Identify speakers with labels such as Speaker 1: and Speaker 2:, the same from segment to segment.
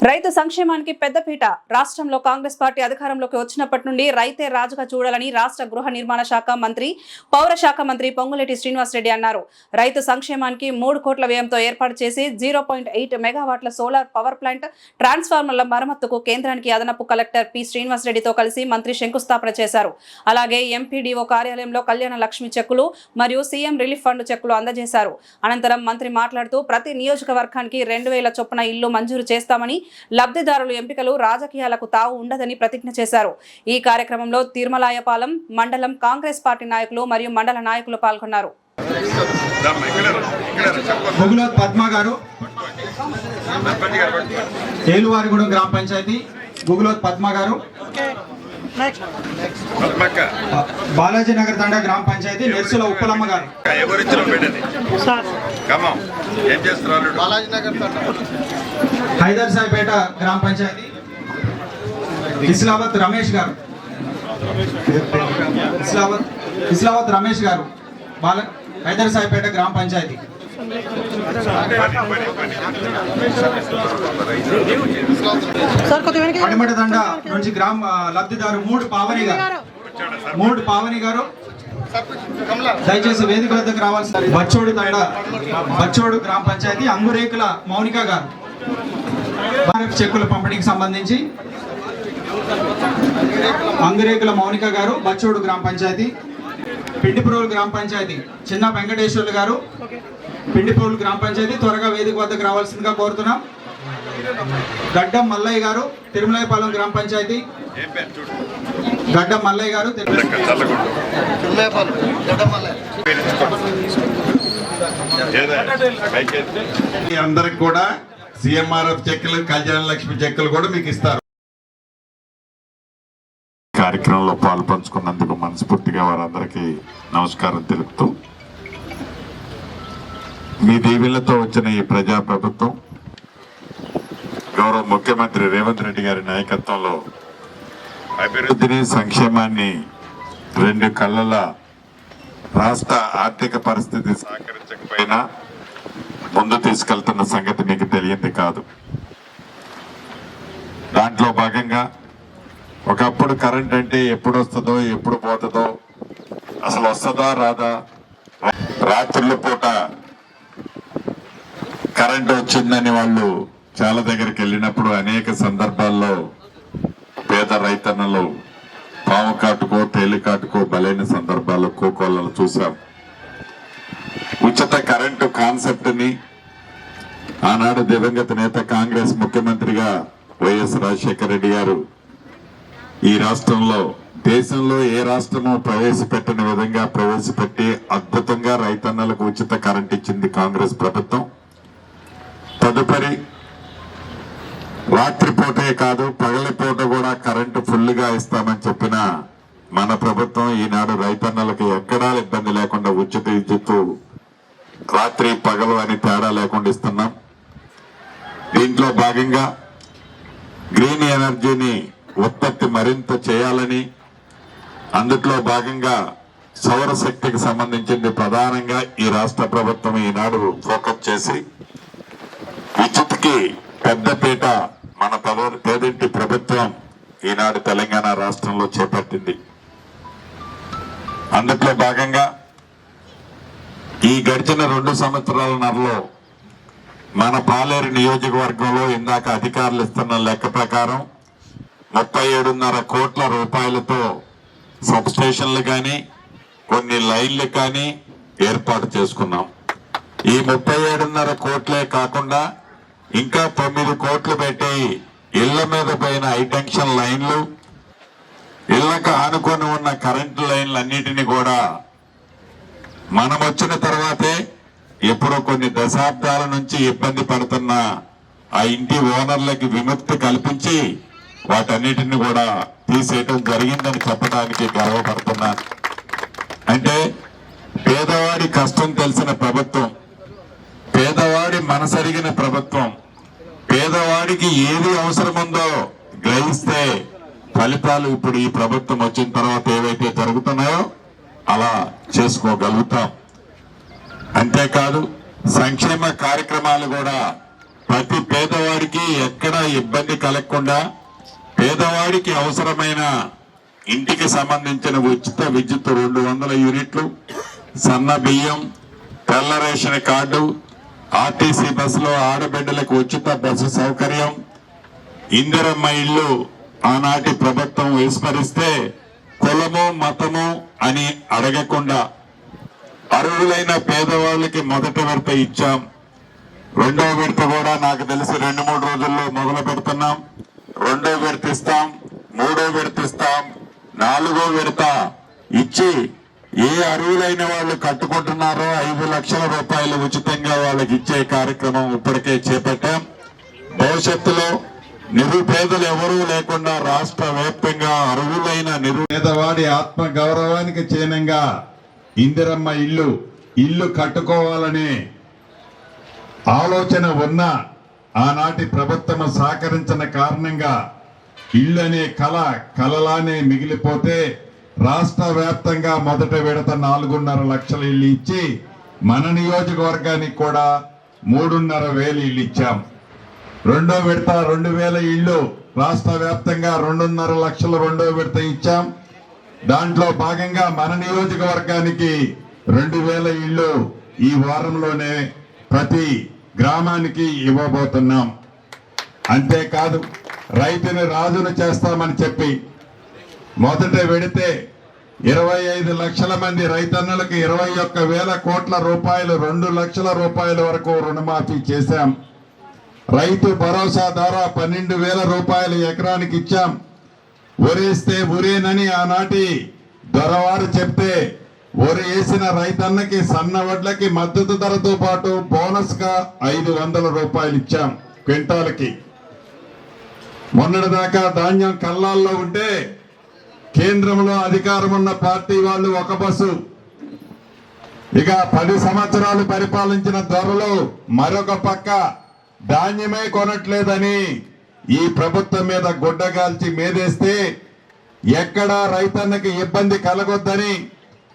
Speaker 1: రైతు సంక్షేమానికి పెద్దపీట. రాష్ట్రంలో కాంగ్రెస్ పార్టీ అధికారంలోకి వచ్చినప్పటి నుండి రైతే రాజుగా చూడాలని రాష్ట్ర గృహ నిర్మాణ శాఖ మంత్రి, పౌర శాఖ మంత్రి పొంగులేటి శ్రీనివాసరెడ్డి అన్నారు. రైతు సంక్షేమానికి 3 కోట్ల వ్యయంతో ఏర్పాటు చేసి 0.8 మెగావాట్ల సోలార్ పవర్ ప్లాంట్, ట్రాన్స్ఫార్మర్ల మరమ్మతుకు కేంద్రానికి అదనపు కలెక్టర్ పి శ్రీనివాసరెడ్డితో కలిసి మంత్రి శంకుస్థాపన చేశారు. అలాగే ఎంపీడీఓ కార్యాలయంలో కళ్యాణ లక్ష్మి చెక్కులు మరియు సీఎం రిలీఫ్ ఫండ్ చెక్కులు అందజేశారు. అనంతరం మంత్రి మాట్లాడుతూ ప్రతి నియోజకవర్గానికి 2000 చొప్పున ఇల్లు మంజూరు చేస్తామని, లబ్ధిదారుల ఎంపికలు రాజకీయాలకు తావు ఉండదని ప్రతిజ్ఞ చేశారు. ఈ కార్యక్రమంలో తిరుమలాయపాలెం మండలం కాంగ్రెస్ పార్టీ నాయకులు మరియు మండల నాయకులు పాల్గొన్నారు.
Speaker 2: పద్మ గారు, ఏలువారిగూడెం గ్రామ పంచాయతీ. గుగులోత్ పద్మ గారు, బాలాజీ నగర్ తండా గ్రామ పంచాయతీ. నెర్సుల ఉప్పలమ్మ గారు, హైదర్ సాయిపేట గ్రామ పంచాయతీ. ఇస్లావత్ రమేష్ గారు, ఇస్లావత్ రమేష్ గారు, హైదర్ సాయిపేట గ్రామ పంచాయతీ. పడిమట తండ నుంచి గ్రామ లబ్ధిదారు మూడు పావని గారు దయచేసి వేదిక వద్దకు రావాల్సిన. బచ్చోడు తండ, బచ్చోడు గ్రామ పంచాయతీ. అంగురేకుల మౌనిక గారు, చెక్కుల పంపిణీకి సంబంధించి అంగురేకుల మౌనిక గారు, బచ్చోడు గ్రామ పంచాయతీ. పిండిపురోలు గ్రామ పంచాయతీ చిన్న వెంకటేశ్వర్లు గారు, పిండిపురోలు గ్రామ పంచాయతీ. త్వరగా వేదిక వద్దకు రావాల్సిందిగా కోరుతున్నాం. గడ్డం మల్లయ్య గారు, తిరుమలాయపాలెం గ్రామ పంచాయతీ. గడ్డం మల్లయ్య గారు,
Speaker 3: అందరికి కూడా సిఎంఆర్ఎఫ్ చెక్కులు, కళ్యాణ లక్ష్మి చెక్కులు కూడా మీకు ఇస్తారు.
Speaker 4: కార్యక్రమంలో పాల్పంచుకున్నందుకు మనస్ఫూర్తిగా వారందరికీ నమస్కారం తెలుపుతూ, మీ దీవెనలతో వచ్చిన ఈ ప్రజాప్రభుత్వం గౌరవ ముఖ్యమంత్రి రేవంత్ రెడ్డి గారి నాయకత్వంలో అభివృద్ధిని, సంక్షేమాన్ని 2 కళ్ళలా రాష్ట్ర ఆర్థిక పరిస్థితి సహకరించకపోయినా ముందు తీసుకెళ్తున్న సంగతి మీకు తెలియంది కాదు. దాంట్లో భాగంగా ఒకప్పుడు కరెంట్ అంటే ఎప్పుడు వస్తుందో ఎప్పుడు పోతుందో, అసలు వస్తుందా రాదా, రాత్రుల పూట కరెంట్ వచ్చిందని వాళ్ళు చాలా దగ్గరికి వెళ్ళినప్పుడు అనేక సందర్భాల్లో పేద రైతన్నలు పాము కాటుకో తేలి కాటుకో బలైన సందర్భాల్లో కోకోళ్ళను చూసాం. ఉచిత కరెంటు కాన్సెప్ట్ ని ఆనాడు దివంగత నేత కాంగ్రెస్ ముఖ్యమంత్రిగా వైఎస్ రాజశేఖర రెడ్డి గారు ఈ రాష్ట్రంలో, దేశంలో ఏ రాష్ట్రమో ప్రవేశపెట్టిన విధంగా ప్రవేశపెట్టి అద్భుతంగా రైతన్నలకు ఉచిత కరెంట్ ఇచ్చింది కాంగ్రెస్ ప్రభుత్వం. తదుపరి రాత్రిపూటే కాదు పగలిపూట కూడా కరెంటు ఫుల్ గా ఇస్తామని చెప్పిన మన ప్రభుత్వం ఈనాడు రైతన్నలకు ఎక్కడా ఇబ్బంది లేకుండా ఉచిత విద్యుత్తు రాత్రి పగలు అని తేడా లేకుండా ఇస్తున్నాం. దీంట్లో భాగంగా గ్రీన్ ఎనర్జీని ఉత్పత్తి మరింత చేయాలని, అందుట్లో భాగంగా సౌరశక్తికి సంబంధించింది ప్రధానంగా ఈ రాష్ట్ర ప్రభుత్వం ఈనాడు ఫోకస్ చేసి విద్యుత్కి పెద్దపీట మన పేదింటి ప్రభుత్వం ఈనాడు తెలంగాణ రాష్ట్రంలో చేపట్టింది. అందుట్లో భాగంగా ఈ గడిచిన 2 సంవత్సరాలన్నరలో మన పాలేరు నియోజకవర్గంలో ఇందాక అధికారులు ఇస్తున్న లెక్క ప్రకారం 37.5 కోట్ల రూపాయలతో సబ్ స్టేషన్లు కానీ కొన్ని లైన్లు కానీ ఏర్పాటు చేసుకున్నాం. ఈ 37.5 కోట్లే కాకుండా ఇంకా 9 కోట్లు పెట్టి ఇళ్ల మీద పోయిన హైటెన్షన్ లైన్లు, ఇళ్లకు ఆనుకొని ఉన్న కరెంటు లైన్లు అన్నిటినీ కూడా మనం వచ్చిన తర్వాతే ఎప్పుడో కొన్ని దశాబ్దాల నుంచి ఇబ్బంది పడుతున్న ఆ ఇంటి ఓనర్లకి విముక్తి కల్పించి వాటన్నిటిని కూడా తీసేయటం జరిగిందని చెప్పడానికి గర్వపడుతున్నాను. అంటే పేదవాడి కష్టం తెలిసిన ప్రభుత్వం, పేదవాడి మనసరిగిన ప్రభుత్వం, పేదవాడికి ఏది అవసరముందో గ్రహిస్తే ఫలితాలు ఇప్పుడు ఈ ప్రభుత్వం వచ్చిన తర్వాత ఏవైతే జరుగుతున్నాయో అలా చేసుకోగలుగుతాం. అంతేకాదు సంక్షేమ కార్యక్రమాలు కూడా ప్రతి పేదవాడికి ఎక్కడా ఇబ్బంది కలగకుండా పేదవాడికి అవసరమైన ఇంటికి సంబంధించిన ఉచిత విద్యుత్ 200 యూనిట్లు, సన్న బియ్యం, తెల్ల రేషన్ కార్డు, ఆర్టీసీ బస్సులో ఆడబిడ్డలకు ఉచిత బస్సు సౌకర్యం, ఇందిరమ్మ ఇల్లు ఆనాటి ప్రభుత్వం విస్మరిస్తే కులము మతము అని అడగకుండా అర్హులైన పేదవాళ్ళకి మొదటి విడత ఇచ్చాం. రెండో విడత కూడా నాకు తెలిసి 2-3 రోజుల్లో మొదలు పెడుతున్నాం. రెండో విడత ఇస్తాం, మూడో విడత ఇస్తాం, 4వ విడత ఇచ్చి ఏ అర్హులైన వాళ్ళు కట్టుకుంటున్నారో 5 లక్షల రూపాయలు ఉచితంగా వాళ్ళకి ఇచ్చే కార్యక్రమం ఇప్పటికే చేపట్టాం. భవిష్యత్తులో నిరుపేదలు ఎవరూ లేకుండా రాష్ట్ర వ్యాప్తంగా అర్హులైన
Speaker 3: పేదవాడి ఆత్మ గౌరవానికి చిహ్నంగా ఇందిరమ్మ ఇల్లు కట్టుకోవాలనే ఆలోచన ఉన్న ఆనాటి ప్రభుత్వం సహకరించిన కారణంగా ఇల్లు అనే కలలానే మిగిలిపోతే రాష్ట్ర వ్యాప్తంగా మొదటి విడత 4.5 లక్షల ఇల్లు ఇచ్చి మన నియోజకవర్గానికి కూడా 3,500 ఇల్లు ఇచ్చాం. రెండో విడత 2,000 ఇళ్లు రాష్ట్ర వ్యాప్తంగా 2.5 లక్షల రెండో విడత ఇచ్చాం. దాంట్లో భాగంగా మన నియోజకవర్గానికి 2,000 ఇళ్లు ఈ వారంలోనే ప్రతి గ్రామానికి ఇవ్వబోతున్నాం. అంతేకాదు రైతుని రాజును చేస్తామని చెప్పి మొదట వెడితే 25 లక్షల మంది రైతన్నులకు 21,000 కోట్ల రూపాయలు 2 లక్షల రూపాయల వరకు రుణమాఫీ చేశాం. రైతు భరోసా ద్వారా 12,000 రూపాయలు ఎకరానికి ఇచ్చాం. ఒరేస్తే ఉరేనని ఆనాటి దొరవారు చెప్తే ఒరి వేసిన రైతన్నకి సన్న వడ్లకి మద్దతు ధరతో పాటు బోనస్ గా 500 రూపాయలు ఇచ్చాం క్వింటాలకి. మొన్నటిదాకా ధాన్యం కల్లాల్లో ఉంటే కేంద్రంలో అధికారం ఉన్న పార్టీ వాళ్ళు ఒక బస్సు, ఇక 10 సంవత్సరాలు పరిపాలించిన ధరలు మరొక పక్క ధాన్యమే కొనట్లేదని ఈ ప్రభుత్వం మీద గుడ్డగాల్చి మేదేస్తే ఎక్కడా రైతన్నకి ఇబ్బంది కలగొద్దని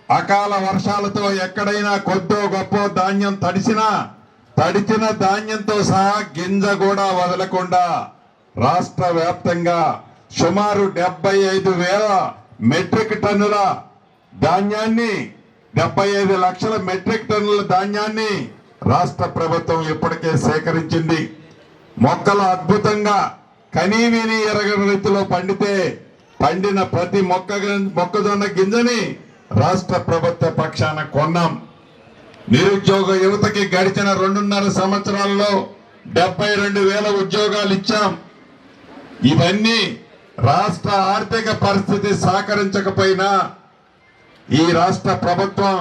Speaker 3: అకాల వర్షాలతో ఎక్కడైనా కొద్దో గొప్ప ధాన్యం తడిచిన ధాన్యంతో సహా గింజ కూడా వదలకుండా రాష్ట్ర వ్యాప్తంగా సుమారు 75,000 మెట్రిక్ టన్నుల ధాన్యాన్ని 75 లక్షల మెట్రిక్ టన్నుల ధాన్యాన్ని రాష్ట్ర ప్రభుత్వం ఇప్పటికే సేకరించింది. మొక్కలు అద్భుతంగా కనీవిని ఎరగని రీతిలో పండిన ప్రతి మొక్కజొన్న గింజని రాష్ట్ర ప్రభుత్వ పక్షాన కొన్నాం. నిరుద్యోగ యువతకి గడిచిన 2.5 సంవత్సరాల్లో 72,000 ఉద్యోగాలు ఇచ్చాం. ఇవన్నీ రాష్ట్ర ఆర్థిక పరిస్థితి సహకరించకపోయినా ఈ రాష్ట్ర ప్రభుత్వం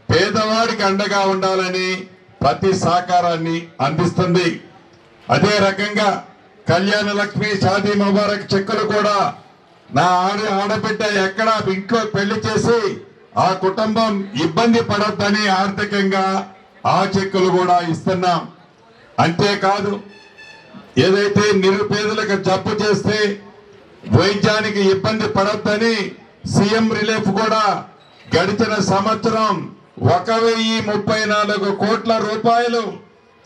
Speaker 3: పేదవాడికి అండగా ఉండాలని ప్రతి సహకారాన్ని అందిస్తుంది. అదే రకంగా కళ్యాణ లక్ష్మి, షాదీ ముబారక్ చెక్కులు కూడా నా ఆడబిడ్డ ఎక్కడ ఇంట్లో పెళ్లి చేసి ఆ కుటుంబం ఇబ్బంది పడొద్దని ఆర్థికంగా ఆ చెక్కులు కూడా ఇస్తున్నాం. అంతేకాదు ఏదైతే నిరుపేదలకు జబ్బు చేస్తే వైద్యానికి ఇబ్బంది పడొద్దని సీఎం రిలీఫ్ కూడా గడిచిన సంవత్సరం 1,034 కోట్ల రూపాయలు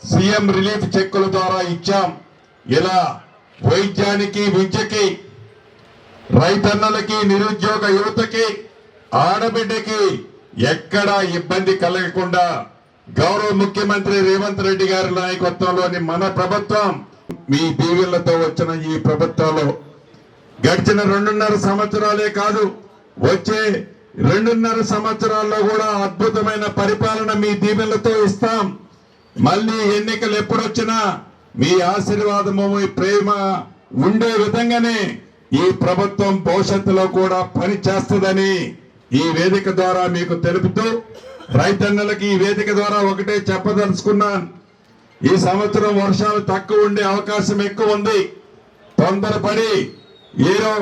Speaker 3: సీఎం రిలీఫ్ చెక్కుల ద్వారా ఇచ్చాం. ఇలా వైద్యానికి, విద్యకి, రైతన్నలకి, నిరుద్యోగ యువతకి, ఆడబిడ్డకి ఎక్కడా ఇబ్బంది కలగకుండా గౌరవ ముఖ్యమంత్రి రేవంత్ రెడ్డి గారి నాయకత్వంలోని మన ప్రభుత్వం మీ దీవెనలతో వచ్చిన ఈ ప్రభుత్వంలో గడిచిన 2.5 సంవత్సరాలే కాదు, వచ్చే 2.5 సంవత్సరాల్లో కూడా అద్భుతమైన పరిపాలన మీ దీవెనలతో ఇస్తాం. మళ్ళీ ఎన్నికలు ఎప్పుడొచ్చినా మీ ఆశీర్వాదము, మీ ప్రేమ ఉండే విధంగానే ఈ ప్రభుత్వం భవిష్యత్తులో కూడా పని చేస్తుందని ఈ వేదిక ద్వారా మీకు తెలుపుతూ రైతన్నలకి ఈ వేదిక ద్వారా ఒకటే చెప్పదలుచుకున్నాను. ఈ సంవత్సరం వర్షాలు తక్కువ ఉండే అవకాశం ఎక్కువ ఉంది. తొందరపడి ఏదో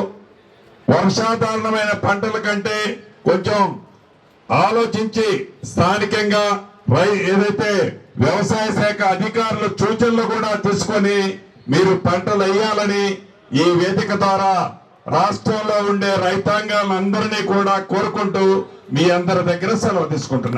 Speaker 3: వర్షాధారణమైన పంటల కంటే కొంచెం ఆలోచించి స్థానికంగా ఏదైతే వ్యవసాయ శాఖ అధికారుల సూచనలు కూడా తీసుకొని మీరు పంటలు వేయాలని ఈ వేదిక ద్వారా రాష్ట్రంలో ఉండే రైతాంగాలందరినీ కూడా కోరుకుంటూ మీ అందరి దగ్గర సెలవు తీసుకుంటున్నాను.